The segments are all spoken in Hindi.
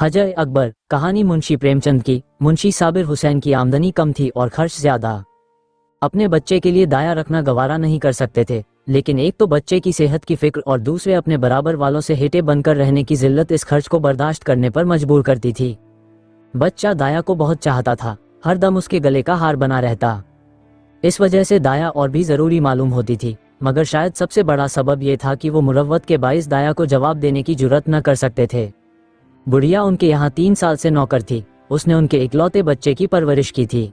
हजर अकबर। कहानी मुंशी प्रेमचंद की। मुंशी साबिर हुसैन की आमदनी कम थी और खर्च ज्यादा। अपने बच्चे के लिए दाया रखना गवारा नहीं कर सकते थे, लेकिन एक तो बच्चे की सेहत की फिक्र और दूसरे अपने बराबर वालों से हेटे बनकर रहने की जिल्लत इस खर्च को बर्दाश्त करने पर मजबूर करती थी। बच्चा दाया को बहुत चाहता था, हर दम उसके गले का हार बना रहता। इस वजह से दाया और भी जरूरी मालूम होती थी, मगर शायद सबसे बड़ा सबब यह था कि वो मुरव्वत के बाइस दाया को जवाब देने की जुर्रत न कर सकते थे। बुढ़िया उनके यहाँ 3 साल से नौकर थी। उसने उनके इकलौते बच्चे की परवरिश की थी।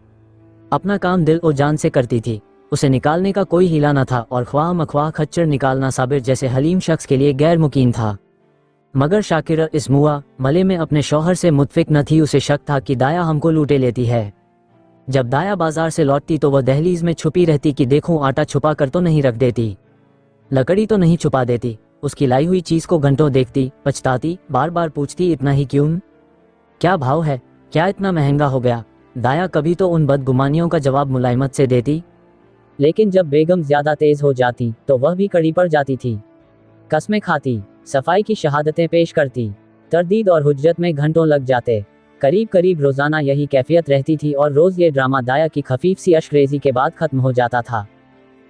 अपना काम दिल और जान से करती थी। उसे निकालने का कोई हीला न था और ख्वाह मख्वाह खच्चर निकालना साबिर जैसे हलीम शख्स के लिए गैर मुकीन था। मगर शाकिरा इस मुआ मले में अपने शौहर से मुतफिक न थी। उसे शक था कि दाया हमको लूटे लेती है। जब दाया बाजार से लौटती तो वह दहलीज में छुपी रहती कि देखूं आटा छुपा कर तो नहीं रख देती, लकड़ी तो नहीं छुपा देती। उसकी लाई हुई चीज को घंटों देखती, पछताती, बार बार पूछती इतना ही क्यों, क्या भाव है, क्या इतना महंगा हो गया। दाया कभी तो उन बदगुमानियों का जवाब मुलायमत से देती, लेकिन जब बेगम ज्यादा तेज हो जाती तो वह भी कड़ी पड़ जाती थी। कस्में खाती, सफाई की शहादतें पेश करती, तरदीद और हुज्जत में घंटों लग जाते। करीब करीब रोजाना यही कैफियत रहती थी और रोज ये ड्रामा दाया की खफीफ सी अश्करेजी के बाद खत्म हो जाता था।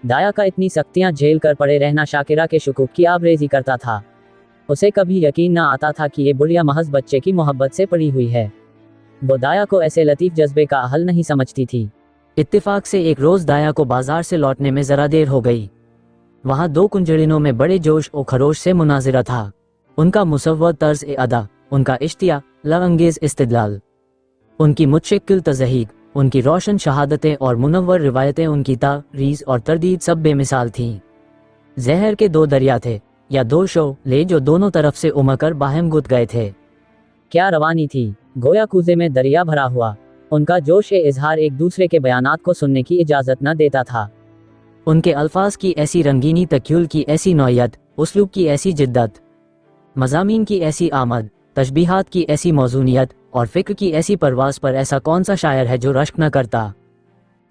दाया का इतनी सख्तियां झेल कर पड़े रहना शाकिरा के शुकूक की आबरेजी करता था। उसे कभी यकीन न आता था कि ये बुढ़िया महज बच्चे की मोहब्बत से पड़ी हुई है। वो दाया को ऐसे लतीफ जज्बे का हल नहीं समझती थी। इत्तेफाक से एक रोज दाया को बाजार से लौटने में जरा देर हो गई। वहां 2 कुंजड़िनों में बड़े जोश और खरोश से मुनाजिरा था। उनका मुसव्वर तर्ज ए अदा, उनका इश्तिया लवंगेज इस्तिदलाल, उनकी मुतशक्किल तज़हीक, उनकी रोशन शहादतें और मुनव्वर रिवायतें, उनकी तारीज़ और तरदीद सब बेमिसाल थीं। जहर के 2 दरिया थे या 2 शोले जो दोनों तरफ से उमड़कर बाहम गुद गए थे। क्या रवानी थी, गोया कूजे में दरिया भरा हुआ। उनका जोश ए इजहार एक दूसरे के बयानात को सुनने की इजाजत न देता था। उनके अल्फाज की ऐसी रंगीनी, तक्युल की ऐसी नौयत, उसलूब की ऐसी जिद्दत, मज़ामीन की ऐसी आमद, तशबीहात की ऐसी मौजूनियत और फिक्र की ऐसी परवास पर ऐसा कौन सा शायर है जो रश्क न करता।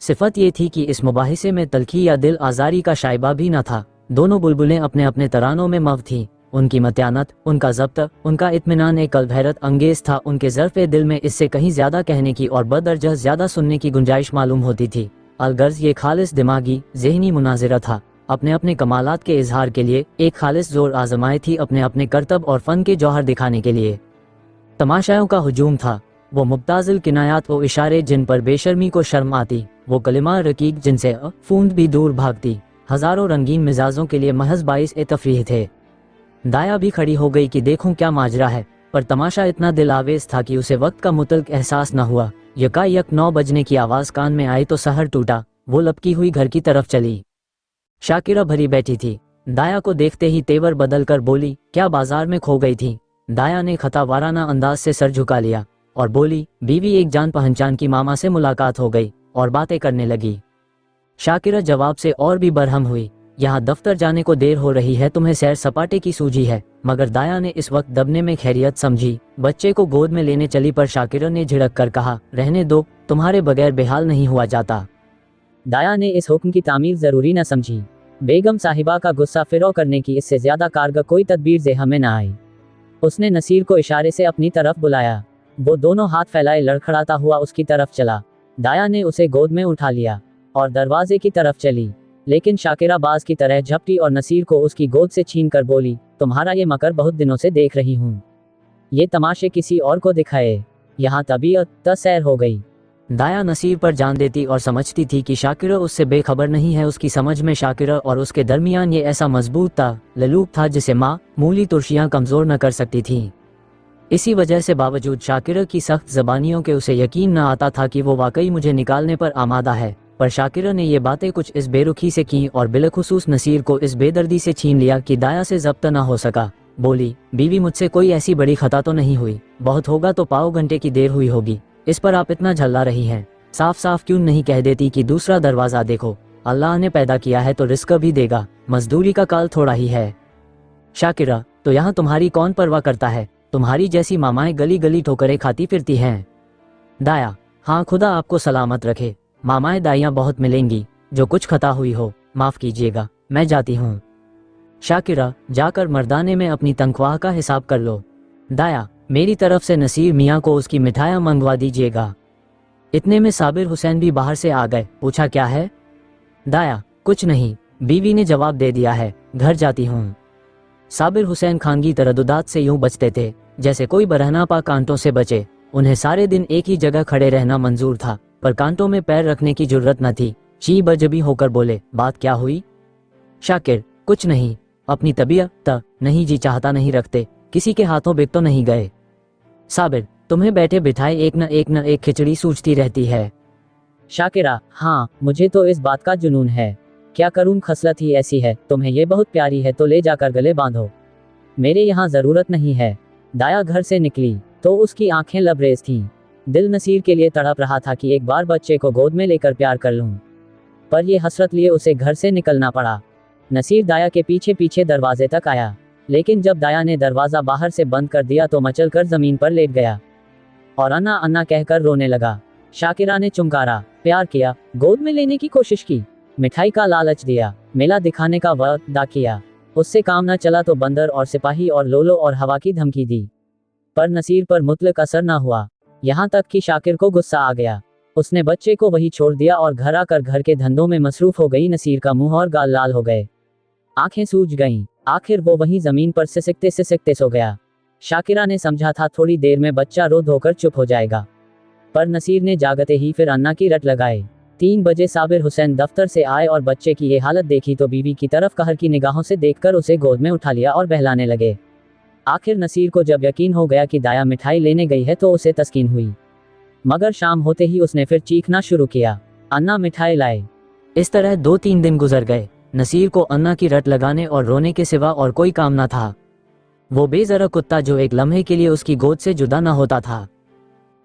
सिफत ये थी कि इस मुबाहिसे में तलखी या दिल आजारी का शाइबा भी न था। दोनों बुलबुलें अपने अपने तरानों में मव थीं। उनकी मत्यानत, उनका ज़ब्त, उनका इत्मीनान एक कल्ब हैरत अंगेज था। उनके ज़र्फ़े दिल में इससे कहीं ज्यादा कहने की और बदरजह ज्यादा सुनने की गुंजाइश मालूम होती थी। अलगर्ज ये खालिस दिमागी ज़हनी मुनाजिरा था, अपने अपने कमालात के इजहार के लिए, एक खालिस जोर आजमाई थी अपने अपने करतब और फ़न के जौहर दिखाने के लिए। तमाशाओं का हुजूम था, वो मुब्ताज़िल किनायात व इशारे जिन पर बेशर्मी को शर्म आती, वो कलिमा रकीक जिनसे फूंद भी दूर भागती, हज़ारों रंगीन मिजाजों के लिए महज बाइस ए तफरीह थे। दाया भी खड़ी हो गई कि देखूं क्या माजरा है, पर तमाशा इतना दिल आवेज था कि उसे वक्त का मुतलक एहसास न हुआ। यकायक 9 बजने की आवाज़ कान में आई तो सहर टूटा। वो लपकी हुई घर की तरफ चली। शाकिरा भरी बैठी थी। दाया को देखते ही तेवर बदल कर बोली, क्या बाजार में खो गई थी। दाया ने खतावाराना अंदाज से सर झुका लिया और बोली, बीवी एक जान पहचान की मामा से मुलाकात हो गई और बातें करने लगी। शाकिरा जवाब से और भी बरहम हुई, यहाँ दफ्तर जाने को देर हो रही है, तुम्हें सैर सपाटे की सूझी है। मगर दाया ने इस वक्त दबने में खैरियत समझी। बच्चे को गोद में लेने चली पर शाकिरा ने झिड़क कर कहा, रहने दो, तुम्हारे बगैर बेहाल नहीं हुआ जाता। दाया ने इस हुक्म की तामील जरूरी न समझी। बेगम साहिबा का गुस्सा फिरो करने की इससे ज्यादा कारगर कोई तदबीर ज़ेहन में न आई। उसने नसीर को इशारे से अपनी तरफ बुलाया। वो दोनों हाथ फैलाए लड़खड़ाता हुआ उसकी तरफ चला। दाया ने उसे गोद में उठा लिया और दरवाजे की तरफ चली, लेकिन शाकिरा बाज की तरह झपटी और नसीर को उसकी गोद से छीन कर बोली, तुम्हारा ये मकर बहुत दिनों से देख रही हूँ, ये तमाशे किसी और को दिखाए। यहाँ तबीयत तसैर हो गई। दाया नसीर पर जान देती और समझती थी कि शाकिरा उससे बेखबर नहीं है। उसकी समझ में शाकिरा और उसके दरमियान ये ऐसा मजबूत था, ललूक था, जिसे मामूली तुर्शियां कमजोर न कर सकती थीं। इसी वजह से बावजूद शाकिरा की सख्त ज़बानियों के उसे यकीन न आता था कि वो वाकई मुझे निकालने पर आमादा है। पर शाकिरा ने ये बातें कुछ इस बेरुखी से की और बिलखुसूस नसीर को इस बेदर्दी से छीन लिया कि दाया से ज़ब्त न हो सका। बोली, बीवी मुझसे कोई ऐसी बड़ी खता तो नहीं हुई, बहुत होगा तो पाव घंटे की देर हुई होगी, इस पर आप इतना झल्ला रही हैं। साफ साफ क्यों नहीं कह देती कि दूसरा दरवाजा देखो, अल्लाह ने पैदा किया है तो रिस्क भी देगा, मजदूरी का काल थोड़ा ही है। शाकिरा, तो यहाँ तुम्हारी कौन परवाह करता है, तुम्हारी जैसी मामाएं गली गली ठोकरें खाती फिरती हैं। दाया, हाँ खुदा आपको सलामत रखे, मामाएं दाइयां बहुत मिलेंगी, जो कुछ खता हुई हो माफ कीजिएगा, मैं जाती हूँ। शाकिरा, जाकर मर्दाने में अपनी तनख्वाह का हिसाब कर लो। दाया, मेरी तरफ से नसीर मियाँ को उसकी मिठाइयाँ मंगवा दीजिएगा। इतने में साबिर हुसैन भी बाहर से आ गए। पूछा, क्या है? दाया, कुछ नहीं, बीवी ने जवाब दे दिया है, घर जाती हूँ। साबिर हुसैन खानगी तरद्दुदात से यूं बचते थे जैसे कोई बरहनापा कांटों से बचे। उन्हें सारे दिन एक ही जगह खड़े रहना मंजूर था, पर कांटों में पैर रखने की जुर्रत न थी। ची बजबी होकर बोले, बात क्या हुई? शाकिर, कुछ नहीं, अपनी तबीयत नहीं जी चाहता नहीं रखते, किसी के हाथों बिक तो नहीं गए। साबिर, तुम्हें बैठे बिठाए एक न एक खिचड़ी सूझती रहती है। शाकिरा, हाँ, मुझे तो इस बात का जुनून है, क्या करूं, खसलत ही ऐसी है। तुम्हें ये बहुत प्यारी है तो ले जाकर गले बांधो, मेरे यहाँ जरूरत नहीं है। दाया घर से निकली तो उसकी आंखें लबरेज थीं। दिल नसीर के लिए तड़प रहा था कि एक बार बच्चे को गोद में लेकर प्यार कर लूं, पर यह हसरत लिए उसे घर से निकलना पड़ा। नसीर दाया के पीछे पीछे दरवाजे तक आया, लेकिन जब दाया ने दरवाजा बाहर से बंद कर दिया तो मचलकर जमीन पर लेट गया और अन्ना अन्ना कहकर रोने लगा। शाकिरा ने चुमकारा, प्यार किया, गोद में लेने की कोशिश की, मिठाई का लालच दिया, मेला दिखाने का वादा किया। उससे काम न चला तो बंदर और सिपाही और लोलो और हवा की धमकी दी, पर नसीर पर मुतलक असर न हुआ। यहाँ तक कि शाकिर को गुस्सा आ गया। उसने बच्चे को वही छोड़ दिया और घर आकर घर के धंधों में मसरूफ हो गई। नसीर का मुंह और गाल लाल हो गए, आंखें सूज गईं। आखिर वो वहीं जमीन पर सिसकते सिसकते सो गया। शाकिरा ने समझा था थोड़ी देर में बच्चा रो धोकर चुप हो जाएगा, पर नसीर ने जागते ही फिर अन्ना की रट लगाई। 3 बजे साबिर हुसैन दफ्तर से आए और बच्चे की ये हालत देखी तो बीवी की तरफ कहर की निगाहों से देखकर उसे गोद में उठा लिया और बहलाने लगे। आखिर नसीर को जब यकीन हो गया कि दाया मिठाई लेने गई है तो उसे तस्कीन हुई, मगर शाम होते ही उसने फिर चीखना शुरू किया, अन्ना मिठाई लाए। इस तरह 2-3 दिन गुजर गए। नसीर को अन्ना की रट लगाने और रोने के सिवा और कोई काम न था। वो बेज़रा कुत्ता जो एक लम्हे के लिए उसकी गोद से जुदा न होता था,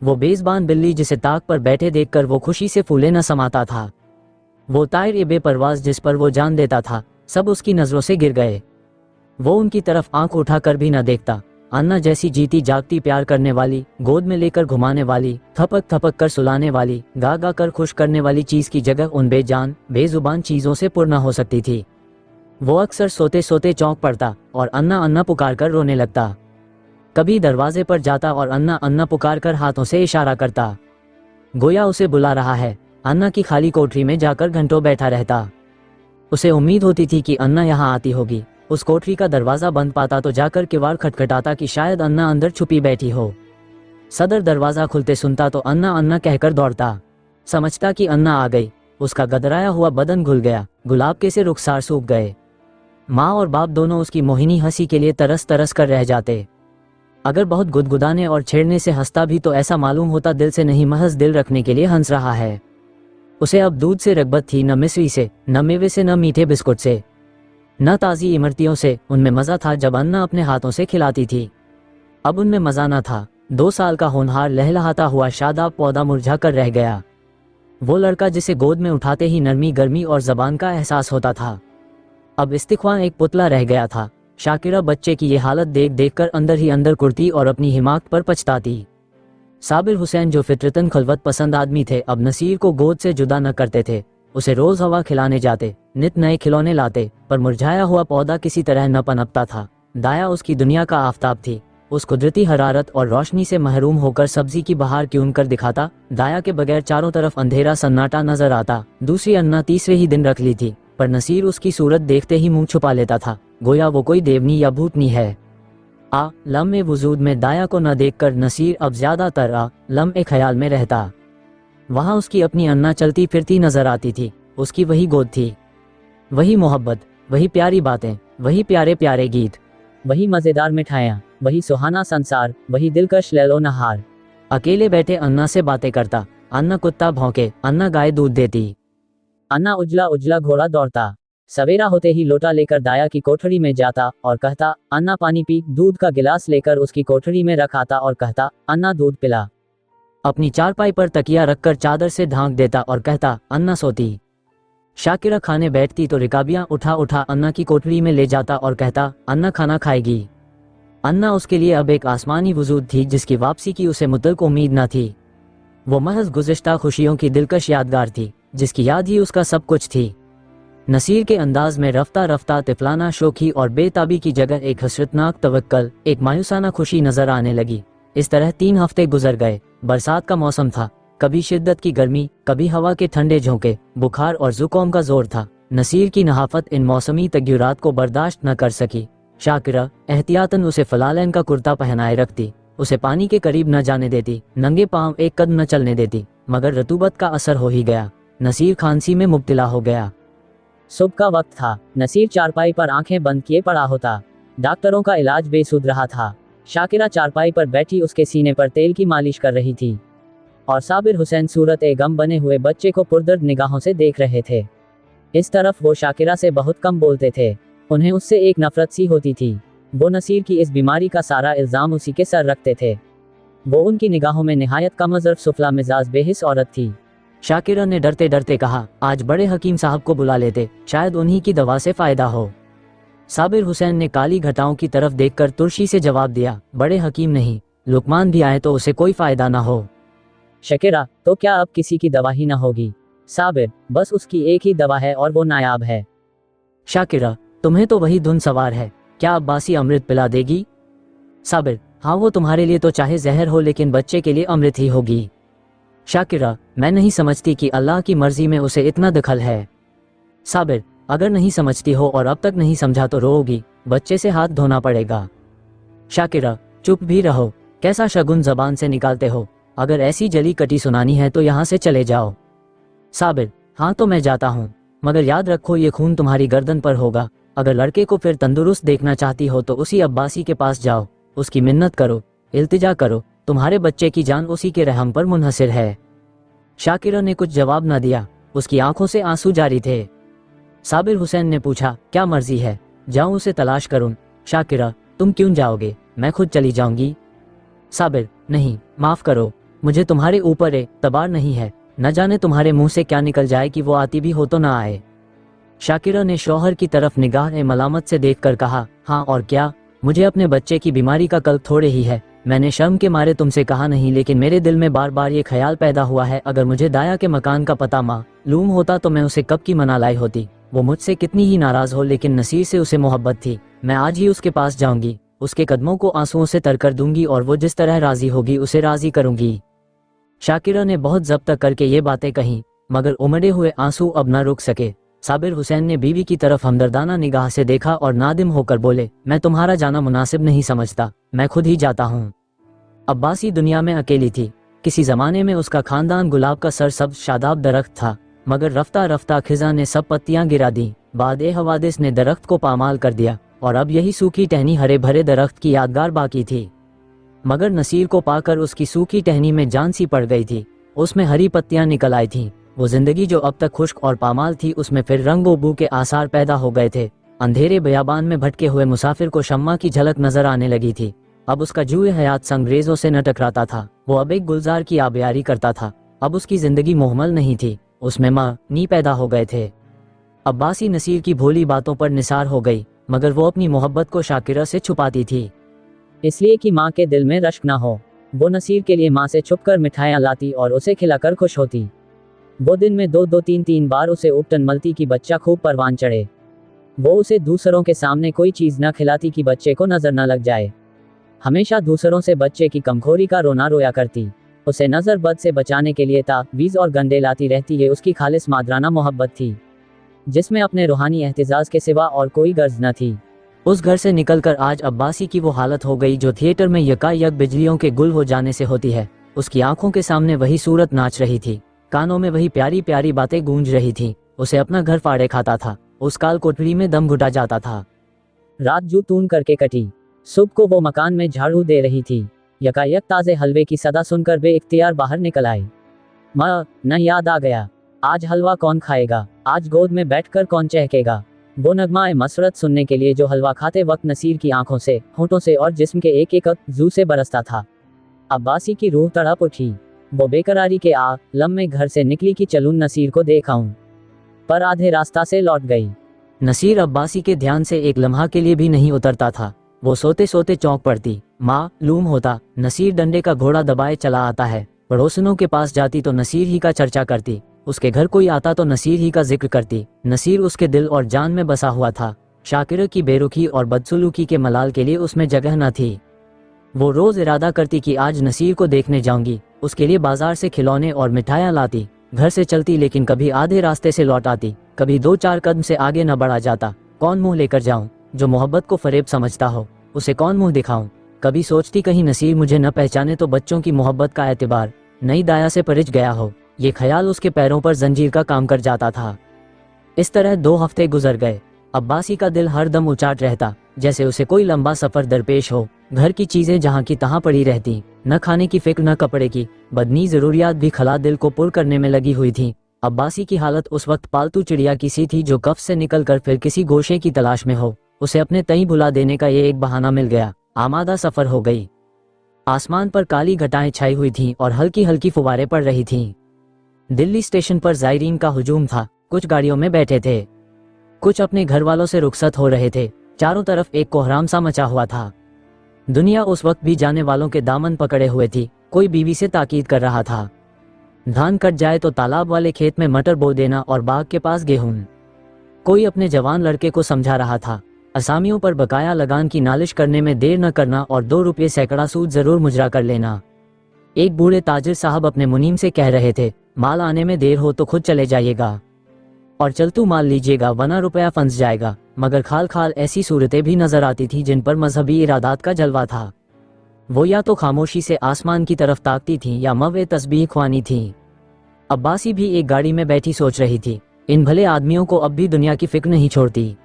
वो बेज़बान बिल्ली जिसे ताक पर बैठे देखकर वो खुशी से फूले न समाता था, वो तायर ए बेपरवाज जिस पर वो जान देता था, सब उसकी नजरों से गिर गए। वो उनकी तरफ आंख उठाकर भी न देखता। अन्ना जैसी जीती जागती प्यार करने वाली, गोद में लेकर घुमाने वाली, थपक थपक कर सुलाने वाली, गा गा कर खुश करने वाली चीज की जगह उन बेजान बेजुबान चीजों से पुर न हो सकती थी। वो अक्सर सोते सोते चौंक पड़ता और अन्ना अन्ना पुकार कर रोने लगता। कभी दरवाजे पर जाता और अन्ना अन्ना पुकार कर हाथों से इशारा करता, गोया उसे बुला रहा है। अन्ना की खाली कोठरी में जाकर घंटों बैठा रहता। उसे उम्मीद होती थी कि अन्ना यहाँ आती होगी। उस कोठरी का दरवाजा बंद पाता तो जाकर किवाड़ खटखटाता कि शायद अन्ना अंदर छुपी बैठी हो। सदर दरवाजा खुलते सुनता तो अन्ना अन्ना कहकर दौड़ता, समझता कि अन्ना आ गई। उसका गदराया हुआ बदन घुल गया, गुलाब के से रुखसार सूख गए। माँ और बाप दोनों उसकी मोहिनी हंसी के लिए तरस तरस कर रह जाते। अगर बहुत गुदगुदाने और छेड़ने से हंसता भी तो ऐसा मालूम होता दिल से नहीं, महज दिल रखने के लिए हंस रहा है। उसे अब दूध से रगबत थी, न मिश्री से, न मेवे से, न मीठे बिस्कुट से, न ताज़ी इमरतियों से। उनमें मज़ा था जब अन्ना अपने हाथों से खिलाती थी, अब उनमें मज़ा न था। 2 साल का होनहार लहलहाता हुआ शादाब पौधा मुरझा कर रह गया। वो लड़का जिसे गोद में उठाते ही नरमी, गर्मी और जबान का एहसास होता था, अब इस्तिख्वा एक पुतला रह गया था। शाकिरा बच्चे की ये हालत देख देख कर अंदर ही अंदर कुड़ती और अपनी हिमाकत पर पछताती। साबिर हुसैन जो फितरतन खलवत पसंद आदमी थे, अब नसीर को गोद से जुदा न करते थे। उसे रोज हवा खिलाने जाते, नित नए खिलौने लाते, पर मुरझाया हुआ पौधा किसी तरह न पनपता था। दाया उसकी दुनिया का आफताब थी। उस कुदरती हरारत और रोशनी से महरूम होकर सब्जी की बहार क्यों कर दिखाता। दाया के बगैर चारों तरफ अंधेरा सन्नाटा नजर आता। दूसरी अन्ना तीसरे ही दिन रख ली थी, पर नसीर उसकी सूरत देखते ही मुंह छुपा लेता था, गोया वो कोई देवनी या भूतनी है। लम्हे वजूद में दाया को न देखकर नसीर अब ज्यादातर लम्हे ख्याल में रहता। वहाँ उसकी अपनी अन्ना चलती फिरती नजर आती थी। उसकी वही गोद थी, वही मोहब्बत, वही प्यारी बातें, वही प्यारे प्यारे गीत, वही मजेदार मिठाइयाँ, वही सुहाना संसार, वही दिलकश लैलो नहार। अकेले बैठे अन्ना से बातें करता। अन्ना कुत्ता भौंके, अन्ना गाय दूध देती, अन्ना उजला उजला घोड़ा दौड़ता। सवेरा होते ही लोटा लेकर दाया की कोठरी में जाता और कहता, अन्ना पानी पी। दूध का गिलास लेकर उसकी कोठरी में रख आता और कहता, अन्ना दूध पिला। अपनी चारपाई पर तकिया रखकर चादर से ढांक देता और कहता, अन्ना सोती। शाकिरा खाने बैठती तो रिकाबियां उठा उठा अन्ना की कोठरी में ले जाता और कहता, अन्ना खाना खाएगी। अन्ना उसके लिए अब एक आसमानी वजूद थी जिसकी वापसी की उसे मुतल्क उम्मीद न थी। वो महज गुज़िश्ता खुशियों की दिलकश यादगार थी, जिसकी याद ही उसका सब कुछ थी। नसीर के अंदाज में रफ्ता रफ्ता तिफलाना शोखी और बेताबी की जगह एक हसरतनाक तवक्कल, एक मायूसाना खुशी नजर आने लगी। इस तरह 3 हफ्ते गुजर गए। बरसात का मौसम था, कभी शिद्दत की गर्मी, कभी हवा के ठंडे झोंके, बुखार और जुकाम का जोर था। नसीर की नहाफत इन मौसमी तग्युरात को बर्दाश्त न कर सकी। शाकिरा एहतियातन उसे फलालैन का कुर्ता पहनाए रखती, उसे पानी के करीब न जाने देती, नंगे पांव एक कदम न चलने देती, मगर रतूबत का असर हो ही गया। नसीर खांसी में मुब्तला हो गया। सुबह का वक्त था। नसीर चारपाई पर आंखें बंद किए पड़ा होता। डॉक्टरों का इलाज बेसुध रहा था। शाकिरा चारपाई पर बैठी उसके सीने पर तेल की मालिश कर रही थी और साबिर हुसैन सूरत ए गम बने हुए बच्चे को पुरदर्द निगाहों से देख रहे थे। इस तरफ वो शाकिरा से बहुत कम बोलते थे, उन्हें उससे एक नफरत सी होती थी। वो नसीर की इस बीमारी का सारा इल्ज़ाम उसी के सर रखते थे। वो उनकी निगाहों में निहायत कमज़र्फ सुफला मिजाज बेहिस औरत थी। शाकिरा ने डरते डरते कहा, आज बड़े हकीम साहब को बुला लेते, शायद उन्हीं की दवा से फ़ायदा हो। साबिर हुसैन ने काली घटाओं की तरफ देखकर तुर्शी से जवाब दिया, बड़े हकीम नहीं, लुकमान भी आए तो उसे कोई फ़ायदा ना हो। शाकिरा, तो क्या अब किसी की दवा ही ना होगी? साबिर, बस उसकी एक ही दवा है और वो नायाब है। शाकिरा, तुम्हें तो वही धुन सवार है, क्या अब्बासी अमृत पिला देगी? साबिर, हाँ वो तुम्हारे लिए तो चाहे जहर हो लेकिन बच्चे के लिए अमृत ही होगी। शाकिरा, मैं नहीं समझती कि अल्लाह की मर्जी में उसे इतना दखल है। साबिर, अगर नहीं समझती हो और अब तक नहीं समझा तो रोओगी, बच्चे से हाथ धोना पड़ेगा। शाकिरा, चुप भी रहो, कैसा शगुन जबान से निकालते हो, अगर ऐसी जली कटी सुनानी है तो यहाँ से चले जाओ। साबिर, हाँ तो मैं जाता हूँ, मगर याद रखो ये खून तुम्हारी गर्दन पर होगा। अगर लड़के को फिर तंदुरुस्त देखना चाहती हो तो उसी अब्बासी के पास जाओ, उसकी मिन्नत करो, इल्तिजा करो, तुम्हारे बच्चे की जान उसी के रहम पर मुनहसिर है। शाकिरा ने कुछ जवाब न दिया, उसकी आंखों से आंसू जारी थे। साबिर हुसैन ने पूछा, क्या मर्जी है, जाऊं उसे तलाश करूं? शाकिरा, तुम क्यों जाओगे, मैं खुद चली जाऊंगी। साबिर, नहीं, माफ करो, मुझे तुम्हारे ऊपर एतबार नहीं है, न जाने तुम्हारे मुंह से क्या निकल जाए कि वो आती भी हो तो ना आए। शाकिरा ने शौहर की तरफ निगाह मलामत से देखकर कहा, हाँ और क्या, मुझे अपने बच्चे की बीमारी का कल्प थोड़े ही है। मैंने शर्म के मारे तुमसे कहा नहीं, लेकिन मेरे दिल में बार बार ये ख्याल पैदा हुआ है, अगर मुझे दाया के मकान का पता मालूम होता तो मैं उसे कब की मना लाई होती। वो मुझसे कितनी ही नाराज हो लेकिन नसीर से उसे मोहब्बत थी। मैं आज ही उसके पास जाऊंगी, उसके कदमों को आंसुओं से तर कर दूंगी और वो जिस तरह राजी होगी उसे राजी करूंगी। शाकिरा ने बहुत जब्त करके ये बातें कहीं, मगर उमड़े हुए आंसू अब न रुक सके। साबिर हुसैन ने बीवी की तरफ हमदर्दाना निगाह से देखा और नादिम होकर बोले, मैं तुम्हारा जाना मुनासिब नहीं समझता, मैं खुद ही जाता हूँ। अब्बासी दुनिया में अकेली थी। किसी जमाने में उसका खानदान गुलाब का सरसब्ज शादाब दरख्त था, मगर रफ्ता रफ्ता खिजा ने सब पत्तियां गिरा दी। बाद हवादिस ने दरख्त को पामाल कर दिया और अब यही सूखी टहनी हरे भरे दरख्त की यादगार बाकी थी। मगर नसीर को पाकर उसकी सूखी टहनी में जान सी पड़ गई थी, उसमें हरी पत्तियां निकल आई थीं। वो जिंदगी जो अब तक खुश्क और पामाल थी उसमें फिर रंग व बू के आसार पैदा हो गए थे। अंधेरे बयाबान में भटके हुए मुसाफिर को शम्मा की झलक नजर आने लगी थी। अब उसका जूए हयात संगरेजों से न टकराता था, वो अब एक गुलजार की आबियारी करता था। अब उसकी जिंदगी मोहमल नहीं थी, उसमें मानी पैदा हो गए थे। अब्बासी नसीर की भोली बातों पर निसार हो गई, मगर वो अपनी मोहब्बत को शाकिरा से छुपाती थी, इसलिए कि माँ के दिल में रश्क ना हो। वो नसीर के लिए माँ से छुपकर मिठाइयाँ लाती और उसे खिलाकर खुश होती। वो दिन में 2-2 3-3 बार उसे उपटन मलती कि बच्चा खूब परवान चढ़े। वो उसे दूसरों के सामने कोई चीज़ न खिलाती कि बच्चे को नजर न लग जाए। हमेशा दूसरों से बच्चे की कमखोरी का रोना रोया करती। उसे नजर बद से बचाने के लिए तावीज़ और गंडे लाती रहती। ये उसकी खालिस मादराना मोहब्बत थी, जिसमें अपने रूहानी एहतिजाज के सिवा और कोई गर्ज न थी। उस घर से निकलकर आज अब्बासी की वो हालत हो गई जो थिएटर में यकायक बिजलियों के गुल हो जाने से होती है। उसकी आंखों के सामने वही सूरत नाच रही थी, कानों में वही प्यारी प्यारी बातें गूंज रही थीं। उसे अपना घर फाड़े खाता था, उस काल कोठरी में दम घुटा जाता था। रात जू तून करके कटी। सुबह को वो मकान में झाड़ू दे रही थी। यकायक ताज़े हलवे की सदा सुनकर बे इख्तियार बाहर निकल आई। माँ, न याद आ गया, आज हलवा कौन खाएगा, आज गोद में बैठकर कौन चहकेगा। वो नगमाए मसरत सुनने के लिए जो हलवा खाते वक्त नसीर की आंखों से, होठों से और जिस्म के एक एक जू से बरसता था। अब्बासी की रूह तड़प उठी। वो बेकरारी के आलम में घर से निकली कि चलूं नसीर को देखाऊं, पर आधे रास्ता से लौट गई। नसीर अब्बासी के ध्यान से एक लम्हा के लिए भी नहीं उतरता था। वो सोते सोते चौंक पड़ती, मालूम होता नसीर डंडे का घोड़ा दबाए चला आता है। पड़ोसनों के पास जाती तो नसीर ही का चर्चा करती, उसके घर कोई आता तो नसीर ही का जिक्र करती। नसीर उसके दिल और जान में बसा हुआ था। शाकिरा की बेरुखी और बदसलूकी के मलाल के लिए उसमें जगह न थी। वो रोज इरादा करती कि आज नसीर को देखने जाऊंगी, उसके लिए बाजार से खिलौने और मिठाइयाँ लाती, घर से चलती लेकिन कभी आधे रास्ते से लौट आती, कभी 2-4 कदम से आगे न बढ़ा जाता। कौन मुंह लेकर जाऊं? जो मोहब्बत को फरेब समझता हो उसे कौन मुंह दिखाऊं? कभी सोचती कहीं नसीर मुझे न पहचाने तो बच्चों की मोहब्बत का एतबार नई दाया से परिच गया हो। ये ख्याल उसके पैरों पर जंजीर का काम कर जाता था। इस तरह 2 हफ्ते गुजर गए। अब्बासी का दिल हर दम उचाट रहता, जैसे उसे कोई लंबा सफर दरपेश हो। घर की चीजें जहाँ की तहाँ पड़ी रहती, न खाने की फिक्र न कपड़े की, बदनी जरूरियात भी खला दिल को पुर करने में लगी हुई थी। अब्बासी की हालत उस वक्त पालतू चिड़िया की सी थी जो कफ से निकलकर फिर किसी गोशे की तलाश में हो। उसे अपने तई भुला देने का ये एक बहाना मिल गया। आमादा सफर हो गई। आसमान पर काली घटाएं छाई हुई थीं और हल्की हल्की फुवारें पड़ रही थीं। दिल्ली स्टेशन पर जायरीन का हुजूम था। कुछ गाड़ियों में बैठे थे, कुछ अपने घर वालों से रुखसत हो रहे थे। चारों तरफ एक कोहराम सा मचा हुआ था। दुनिया उस वक्त भी जाने वालों के दामन पकड़े हुए थी। कोई बीवी से ताकीद कर रहा था, धान कट जाए तो तालाब वाले खेत में मटर बो देना और बाग के पास गेहूं। कोई अपने जवान लड़के को समझा रहा था, असामियों पर बकाया लगान की नालिश करने में देर न करना और 2 रुपये सैकड़ा सूद जरूर मुजरा कर लेना। एक बूढ़े ताजिर साहब अपने मुनीम से कह रहे थे, माल आने में देर हो तो खुद चले जाइएगा और चलतू माल लीजिएगा वरना रुपया फंस जाएगा। मगर खाल खाल ऐसी सूरतें भी नजर आती थी जिन पर मजहबी इरादात का जलवा था। वो या तो खामोशी से आसमान की तरफ ताकती थीं या मवे तस्बीह ख्वानी थीं। अब्बासी भी एक गाड़ी में बैठी सोच रही थी, इन भले आदमियों को अब भी दुनिया की फिक्र नहीं छोड़ती।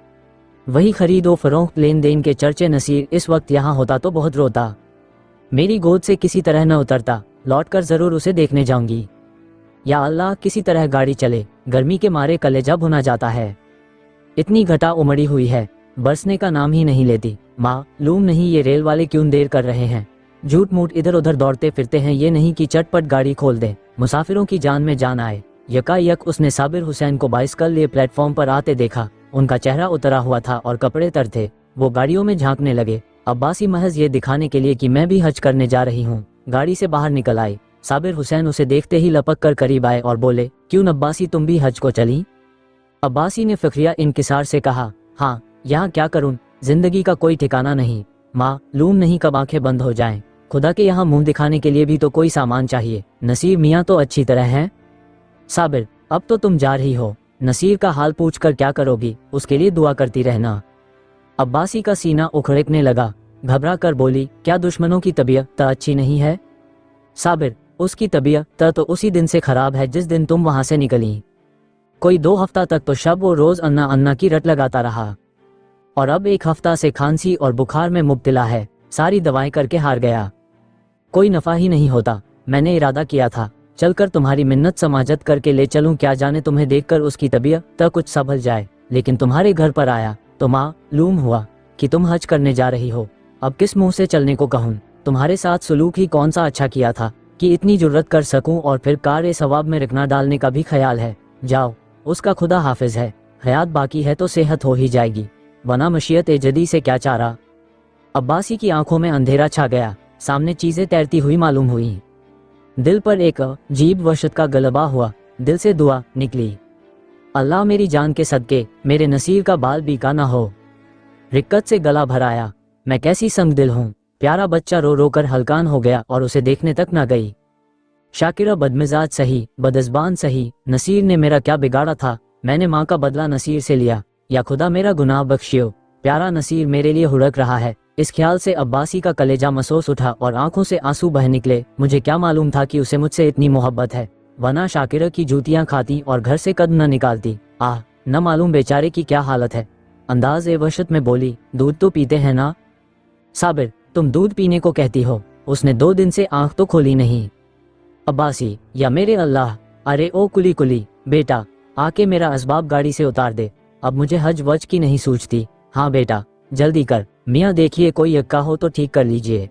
वही खरीदो फरोख्त लेन देन के चर्चे नसीर इस वक्त यहाँ होता तो बहुत रोता। मेरी गोद से किसी तरह न उतरता, लौटकर जरूर उसे देखने जाऊंगी। या अल्लाह किसी तरह गाड़ी चले, गर्मी के मारे कलेजा भुना जाता है। इतनी घटा उमड़ी हुई है, बरसने का नाम ही नहीं लेती। मालूम नहीं ये रेल वाले क्यों देर कर रहे हैं, झूठ मूठ इधर उधर दौड़ते फिरते हैं। ये नहीं कि चटपट गाड़ी खोल दे, मुसाफिरों की जान में जान आए। यकायक उसने साबिर हुसैन को बाइसिकल लिए प्लेटफॉर्म पर आते देखा। उनका चेहरा उतरा हुआ था और कपड़े तर थे। वो गाड़ियों में झांकने लगे। अब्बासी महज ये दिखाने के लिए कि मैं भी हज करने जा रही हूँ गाड़ी से बाहर निकल आई। साबिर हुसैन उसे देखते ही लपक कर करीब आए और बोले, क्यों अब्बासी तुम भी हज को चली? अब्बासी ने फिक्रिया इनकिसार से कहा, हाँ, यहाँ क्या करूँ, जिंदगी का कोई ठिकाना नहीं। मालूम नहीं कब आंखें बंद हो जाएं। खुदा के यहाँ मुंह दिखाने के लिए भी तो कोई सामान चाहिए। नसीर मियाँ तो अच्छी तरह हैं। साबिर, अब तो तुम जा रही हो, नसीर का हाल पूछकर क्या करोगी? उसके लिए दुआ करती रहना। अब्बासी का सीना उखड़कने लगा। घबरा कर बोली, क्या दुश्मनों की तबीयत अच्छी नहीं है? साबिर, उसकी तबीयत तो उसी दिन से खराब है जिस दिन तुम वहां से निकली। कोई 2 हफ्ता तक तो शब वो रोज अन्ना अन्ना की रट लगाता रहा और अब 1 हफ्ता से खांसी और बुखार में मुब्तला है। सारी दवाएं करके हार गया, कोई नफा ही नहीं होता। मैंने इरादा किया था चलकर तुम्हारी मिन्नत समाजत करके ले चलूं, क्या जाने तुम्हें देखकर उसकी तबीयत कुछ संभल जाए। लेकिन तुम्हारे घर पर आया तो मालूम हुआ कि तुम हज करने जा रही हो। अब किस मुंह से चलने को कहूँ? तुम्हारे साथ सुलूक ही कौन सा अच्छा किया था कि इतनी जुर्रत कर सकूं और फिर कार सवाब में रखना डालने का भी ख्याल है। जाओ, उसका खुदा हाफिज है। हयात बाकी है तो सेहत हो ही जाएगी, वना मशीयत जदी से क्या चारा। अब्बासी की आंखों में अंधेरा छा गया। सामने चीजें तैरती हुई मालूम हुई। दिल पर एक अजीब वहशत का गलबा हुआ। दिल से दुआ निकली, अल्लाह मेरी जान के सदके मेरे नसीर का बाल बीका ना हो। रिक्कत से गला भराया, मैं कैसी संग दिल हूँ। प्यारा बच्चा रो रो कर हलकान हो गया और उसे देखने तक ना गई। शाकिरा बदमिजाज सही, बदज़बान सही, नसीर ने मेरा क्या बिगाड़ा था? मैंने माँ का बदला नसीर से लिया, या खुदा मेरा गुनाह बख्शियो। प्यारा नसीर मेरे लिए हुड़क रहा है। इस ख्याल से अब्बासी का कलेजा महसूस उठा और आंखों से आंसू बह निकले। मुझे क्या मालूम था कि उसे मुझसे इतनी मोहब्बत है, वरना शाकिरा की जूतियां खाती और घर से कदम न निकालती। न मालूम बेचारे की क्या हालत है। अंदाज वहशत में बोली, दूध तो पीते हैं ना? साबिर, तुम दूध पीने को कहती हो? उसने 2 दिन से आंख तो खोली नहीं। अब्बासी, या मेरे अल्लाह, अरे ओ कुली कुली बेटा, आके मेरा असबाब गाड़ी से उतार दे। अब मुझे हज वज की नहीं सूझती। हाँ बेटा, जल्दी कर। मियाँ देखिए कोई यक्का हो तो ठीक कर लीजिए।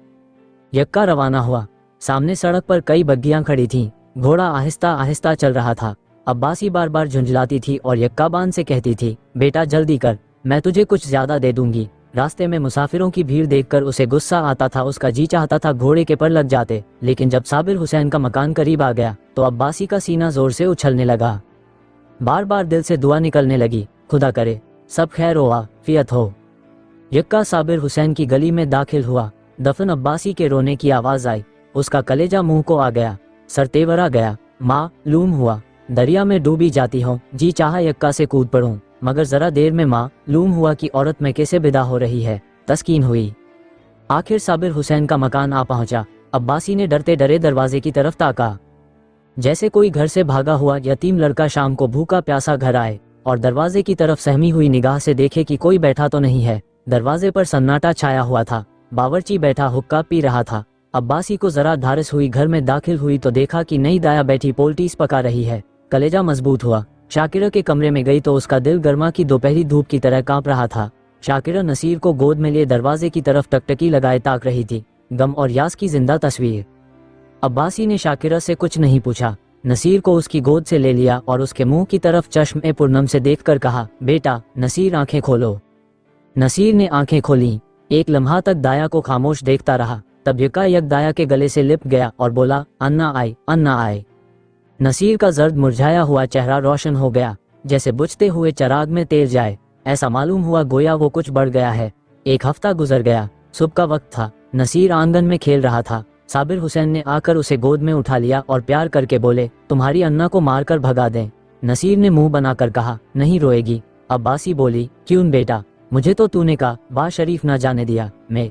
यक्का रवाना हुआ। सामने सड़क पर कई बग्गियां खड़ी थीं। घोड़ा आहिस्ता आहिस्ता चल रहा था। अब्बासी बार बार झुंझलाती थी और यक्काबान से कहती थी, बेटा जल्दी कर, मैं तुझे कुछ ज्यादा दे दूंगी। रास्ते में मुसाफिरों की भीड़ देखकर उसे गुस्सा आता था। उसका जी चाहता था घोड़े के पर लग जाते, लेकिन जब साबिर हुसैन का मकान करीब आ गया तो अब्बासी का सीना जोर से उछलने लगा। बार बार दिल से दुआ निकलने लगी, खुदा करे सब खैर हो, आफियत हो। यक्का साबिर हुसैन की गली में दाखिल हुआ। दफन अब्बासी के रोने की आवाज आई। उसका कलेजा मुंह को आ गया, सर तेवरा गया। मालूम हुआ दरिया में डूबी जाती हूँ। जी चाहा यक्का से कूद पड़ूं, मगर जरा देर में मालूम हुआ कि औरत में कैसे विदा हो रही है। तस्कीन हुई। आखिर साबिर हुसैन का मकान आ पहुंचा। अब्बासी ने डरते डरे दरवाजे की तरफ ताका, जैसे कोई घर से भागा हुआ यतीम लड़का शाम को भूखा प्यासा घर आए और दरवाजे की तरफ सहमी हुई निगाह से देखे कि कोई बैठा तो नहीं है। दरवाजे पर सन्नाटा छाया हुआ था। बावर्ची बैठा हुक्का पी रहा था। अब्बासी को जरा धारस हुई। घर में दाखिल हुई तो देखा कि नई दाया बैठी पोल्टीज पका रही है। कलेजा मजबूत हुआ। शाकिरा के कमरे में गई तो उसका दिल गर्मा की दोपहरी धूप की तरह कांप रहा था। शाकिरा नसीर को गोद में लिए दरवाजे की तरफ टकटकी लगाए ताक रही थी, गम और यास की जिंदा तस्वीर। अब्बासी ने शाकिरा से कुछ नहीं पूछा। नसीर को उसकी गोद से ले लिया और उसके मुंह की तरफ चश्मे पूर्णम से देखकर कहा, बेटा नसीर आंखें खोलो। नसीर ने आंखें खोली। एक लम्हा तक दाया को खामोश देखता रहा, तब यकायक दाया के गले से लिप गया और बोला, अन्ना आए, अन्ना आए। नसीर का जर्द मुरझाया हुआ चेहरा रोशन हो गया, जैसे बुझते हुए चराग में तेल जाए। ऐसा मालूम हुआ गोया वो कुछ बढ़ गया है। एक हफ्ता गुजर गया। सुबह का वक्त था। नसीर आंगन में खेल रहा था। साबिर हुसैन ने आकर उसे गोद में उठा लिया और प्यार करके बोले, तुम्हारी अन्ना को मारकर भगा दें। नसीर ने मुंह बनाकर कहा, नहीं रोएगी। अब्बासी बोली, क्यों बेटा, मुझे तो तूने का बा शरीफ ना जाने दिया। मैं